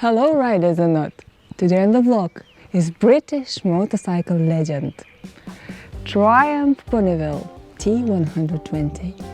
Hello riders and not! Today on the vlog is British motorcycle legend Triumph Bonneville T120.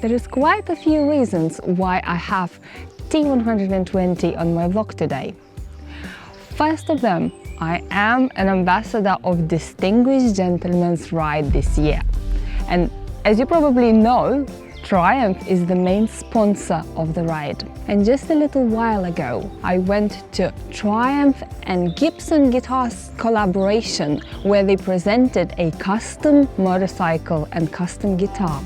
There is quite a few reasons why I have T120 on my vlog today. First of them, I am an ambassador of Distinguished Gentleman's Ride this year. And as you probably know, Triumph is the main sponsor of the ride. And just a little while ago, I went to Triumph and Gibson Guitars collaboration where they presented a custom motorcycle and custom guitar.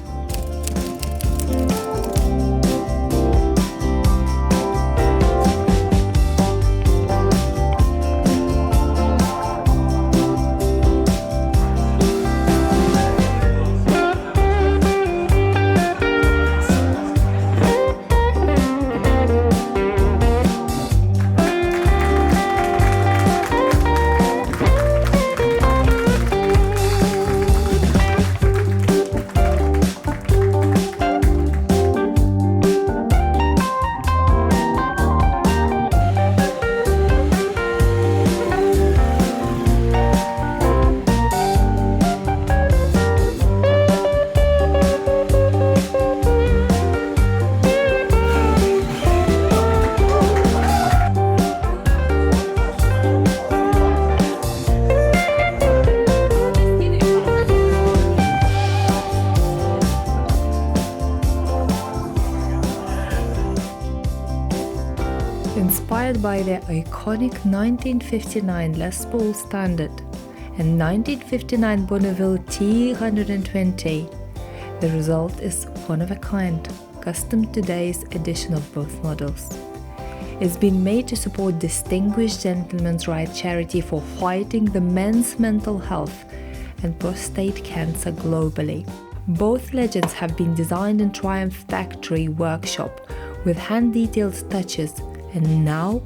Inspired by their iconic 1959 Les Paul Standard and 1959 Bonneville T120, the result is one of a kind, custom to today's edition of both models. It's been made to support Distinguished Gentleman's Ride charity for fighting the men's mental health and prostate cancer globally. Both legends have been designed in Triumph factory workshop with hand-detailed touches and now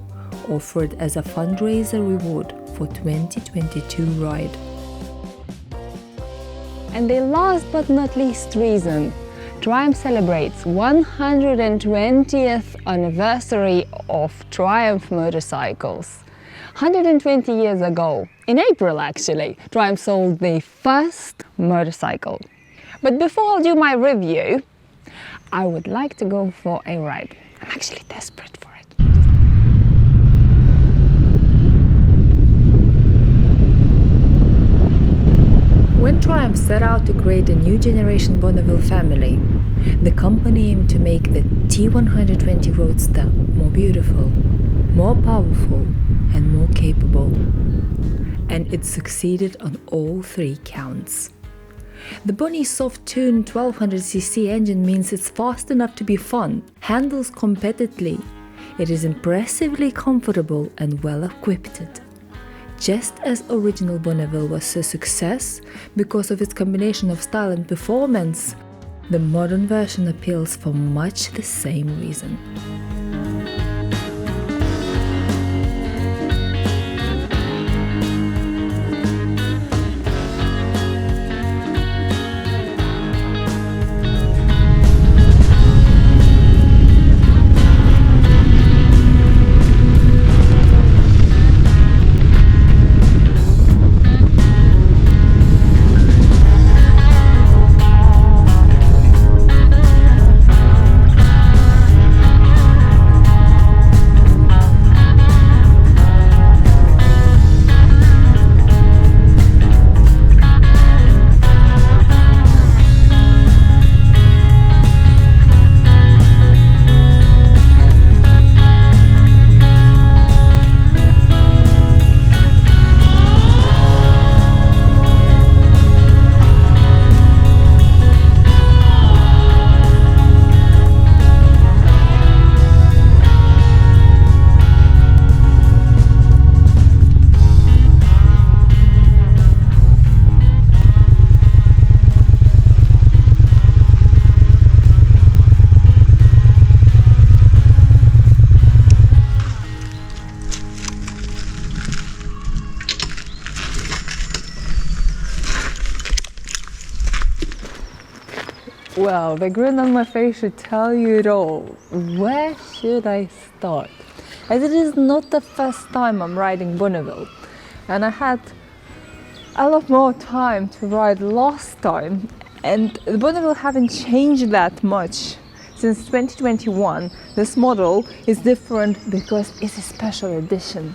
offered as a fundraiser reward for 2022 ride. And the last but not least reason, Triumph celebrates 120th anniversary of Triumph motorcycles. 120 years ago, in April actually, Triumph sold the first motorcycle. But before I do my review, I would like to go for a ride. I'm actually desperate for it. When Triumph set out to create a new generation Bonneville family, the company aimed to make the T120 Roadster more beautiful, more powerful, and more capable. And it succeeded on all three counts. The Bonnie's soft-tuned 1200cc engine means it's fast enough to be fun, handles competitively, it is impressively comfortable and well-equipped. Just as original Bonneville was a success because of its combination of style and performance, the modern version appeals for much the same reason. Well, the grin on my face should tell you it all. Where should I start? As it is not the first time I'm riding Bonneville, and I had a lot more time to ride last time, and the Bonneville haven't changed that much. Since 2021, this model is different because it's a special edition.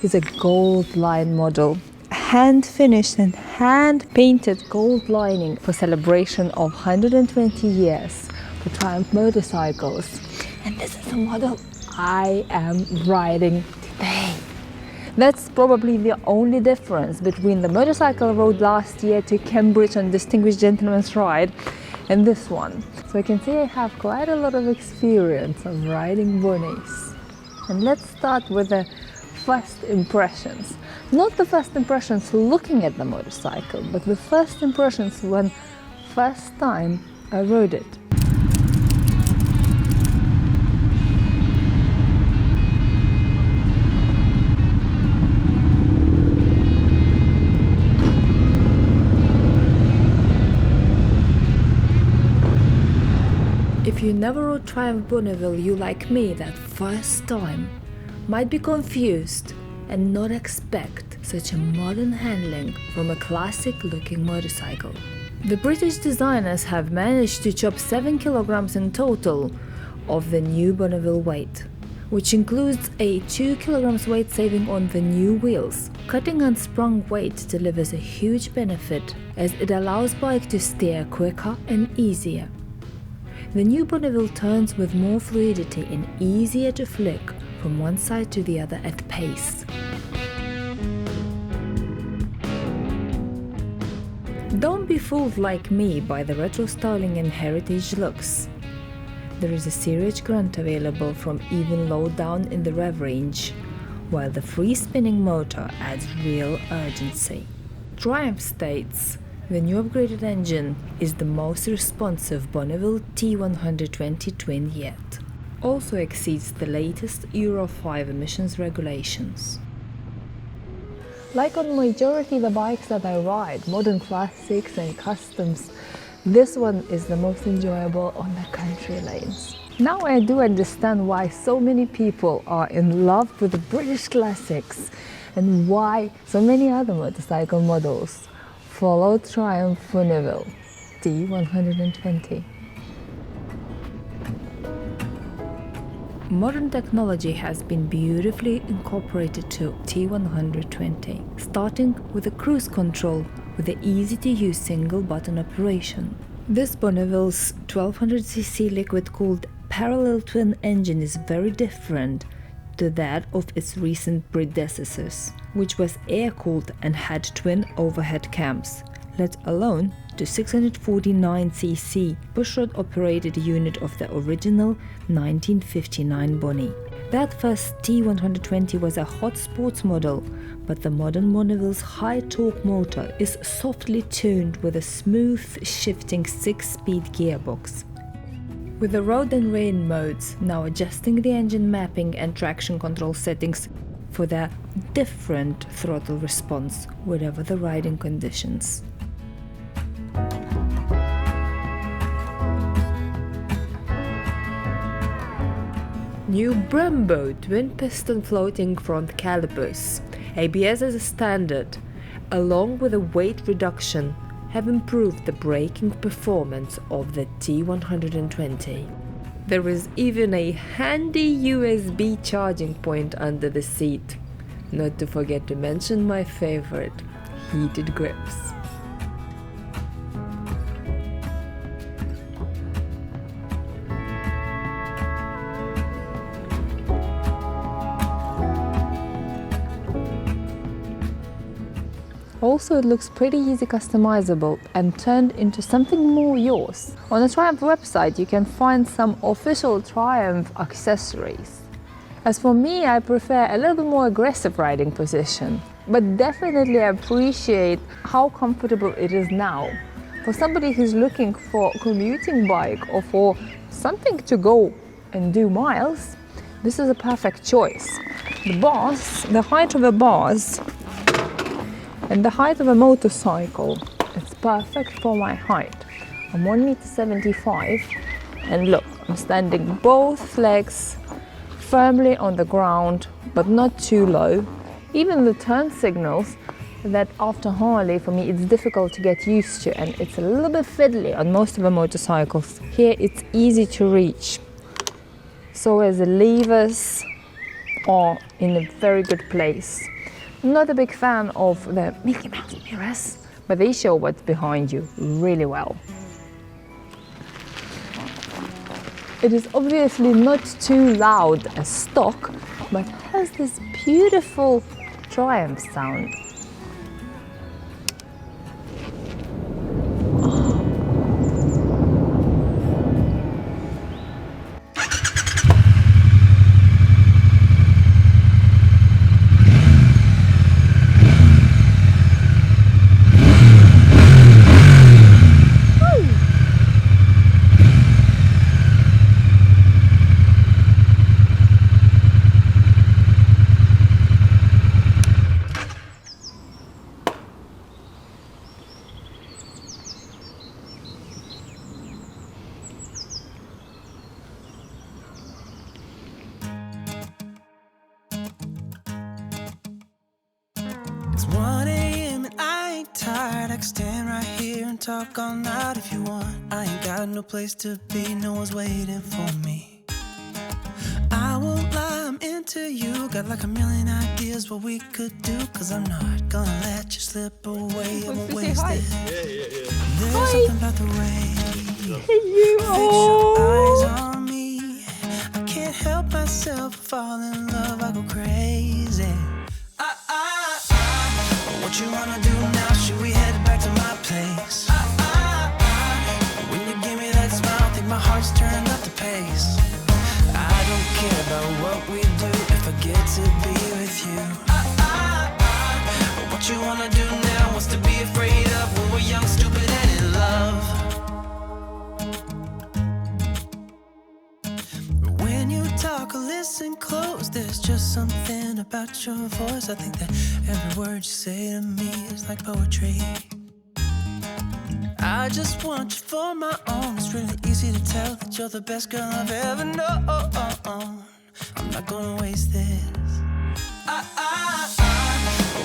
It's a gold line model, hand finished and hand painted gold lining for celebration of 120 years for Triumph motorcycles. And this is the model I am riding today. That's probably the only difference between the motorcycle I rode last year to Cambridge on Distinguished Gentleman's Ride and this one. So I can see I have quite a lot of experience of riding Bonnies. And let's start with the first impressions. Not the first impressions looking at the motorcycle, but the first impressions when first time I rode it. If you never rode Triumph Bonneville, you like me that first time might be confused and not expect such a modern handling from a classic looking motorcycle. The British designers have managed to chop 7 kilograms in total of the new Bonneville weight, which includes a 2 kilograms weight saving on the new wheels. Cutting unsprung weight delivers a huge benefit as it allows bike to steer quicker and easier. The new Bonneville turns with more fluidity and easier to flick from one side to the other at pace. Don't be fooled like me by the retro styling and heritage looks. There is a serious grunt available from even low down in the rev range, while the free spinning motor adds real urgency. Triumph states, the new upgraded engine is the most responsive Bonneville T120 twin yet. Also exceeds the latest Euro 5 emissions regulations. Like on majority of the bikes that I ride, modern classics and customs, this one is the most enjoyable on the country lanes. Now I do understand why so many people are in love with the British classics and why so many other motorcycle models follow Triumph Bonneville T120. Modern technology has been beautifully incorporated to T120, starting with the cruise control with the easy-to-use single-button operation. This Bonneville's 1200cc liquid-cooled parallel twin engine is very different to that of its recent predecessors, which was air-cooled and had twin overhead cams, let alone the 649cc pushrod-operated unit of the original 1959 Bonnie. That first T120 was a hot sports model, but the modern Bonneville's high-torque motor is softly tuned with a smooth shifting 6-speed gearbox. With the road and rain modes now adjusting the engine mapping and traction control settings for their different throttle response, whatever the riding conditions. New Brembo twin-piston floating front calipers, ABS as a standard, along with a weight reduction, have improved the braking performance of the T120. There is even a handy USB charging point under the seat. Not to forget to mention my favorite, heated grips. Also, it looks pretty easy customizable and turned into something more yours. On the Triumph website, you can find some official Triumph accessories. As for me, I prefer a little bit more aggressive riding position, but definitely appreciate how comfortable it is now. For somebody who's looking for a commuting bike or for something to go and do miles, this is a perfect choice. The bars, the height of the bars, and the height of a motorcycle, it's perfect for my height. I'm 1.75 m, and look, I'm standing both legs firmly on the ground, but not too low. Even the turn signals, that after Harley, for me, it's difficult to get used to, and it's a little bit fiddly on most of the motorcycles. Here, it's easy to reach. So as the levers are in a very good place. I'm not a big fan of the Mickey Mouse mirrors, but they show what's behind you really well. It is obviously not too loud as stock, but has this beautiful Triumph sound. It's 1 a.m. and I ain't tired. I can stand right here and talk all night if you want. I ain't got no place to be, no one's waiting for me. I won't lie, I'm into you. Got like a million ideas what we could do, cause I'm not gonna let you slip away. I won't waste it. There's something about the way you fix your eyes on me. I can't help myself, fall in love, I go crazy. What you wanna do now? Should we head back to my place? When you give me that smile, I think my heart's turned up the pace. I don't care about what we do if I get to be with you. What you wanna do now? What's to be afraid of when we're young, stupid, and in love? When you talk or listen close, there's just something about your voice. I think that every word you say to me is like poetry. I just want you for my own. It's really easy to tell that you're the best girl I've ever known. I'm not gonna waste this.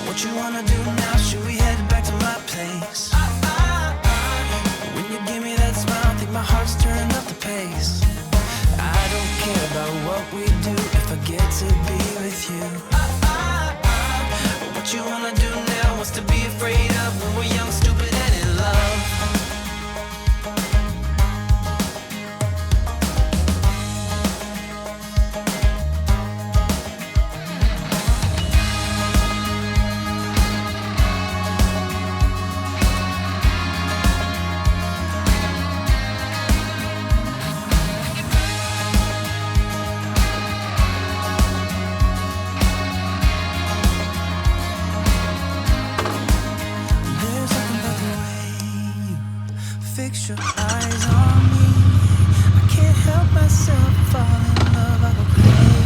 What you wanna do now? Should we head back to my place? When you give me that smile, I think my heart's turned up the pace. I don't care about what we do if I get to be with you. What you wanna do now? What's to be afraid of when we're young, stupid, and in love? Fix your eyes on me. I can't help myself, fall in love, I go crazy.